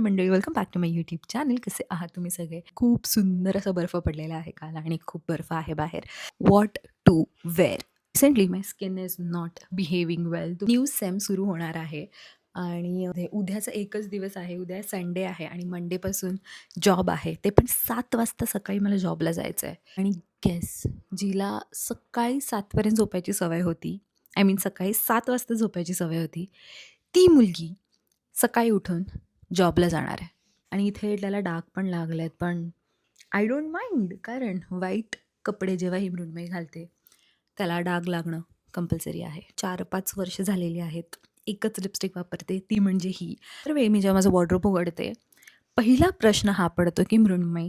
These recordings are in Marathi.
मंडळी, welcome back to my YouTube channel. कसे आहात तुम्ही सगळे? खूप सुंदर असा बर्फ पडलेला आहे काल आणि खूप बर्फ आहे बाहेर. What to wear? Recently my skin is not behaving well. New sem सुरू होणार आहे आणि उद्याचा एकच दिवस आहे. उद्या संडे आहे आणि मंडेपासून जॉब आहे. ते पण 7 वाजता सकाळी मला जॉबला जायचं आहे. आणि गेस, जिला सकाळी 7 पर्यंत झोपायची सवय होती, आय मीन सकाळी 7 वाजता झोपायची सवय होती, ती मुलगी सकाळी उठून जॉबला जाणार आहे. आणि इथे त्याला डाग पण लागले आहेत, पण आय डोंट माइंड, कारण व्हाईट कपडे जेव्हा ही मृण्मयी घालते त्याला डाग लागणं कंपल्सरी आहे. 4-5 वर्ष झालेली आहेत. एकच लिपस्टिक वापरते, ती म्हणजे ही. तर वेळी मी जेव्हा माझं वॉर्डरोब उघडते, पहिला प्रश्न हा पडतो की मृण्मयी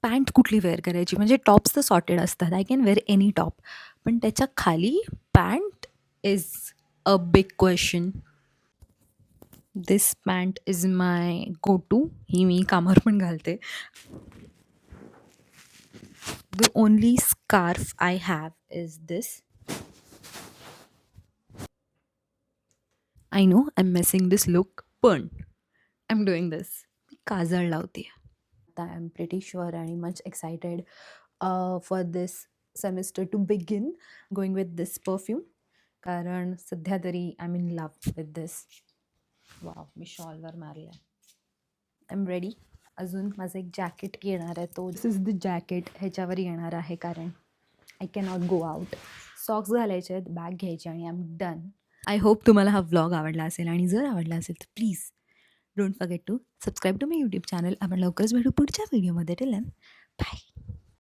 पॅन्ट कुठली वेअर करायची? म्हणजे टॉप्स तर सॉर्टेड असतात, I can wear any top, पण त्याच्या खाली pant is a big question. This pant is my go to. ही मी कामावर पण घालते. The only scarf I have is this. I know I am messing this look, पण आय एम डुईंग दिस. मी काजळ लावते. आय एम प्रिटी शुअर आणि much excited for this semester to begin going with this perfume, कारण सध्या तरी I am in love with this. Wow, मी शॉलवर मारलं आहे. I am ready. अजून माझं एक जॅकेट येणार आहे, तो दिस इज द जॅकेट ह्याच्यावर येणार आहे, कारण I cannot go out. Socks घालायचे आहेत, बॅग घ्यायची आणि I am done. I hope तुम्हाला हा व्लॉग आवडला असेल, आणि जर आवडला असेल तर please don't forget to subscribe to my YouTube channel. आपण लवकरच भेटू पुढच्या व्हिडिओमध्ये. Till then, bye.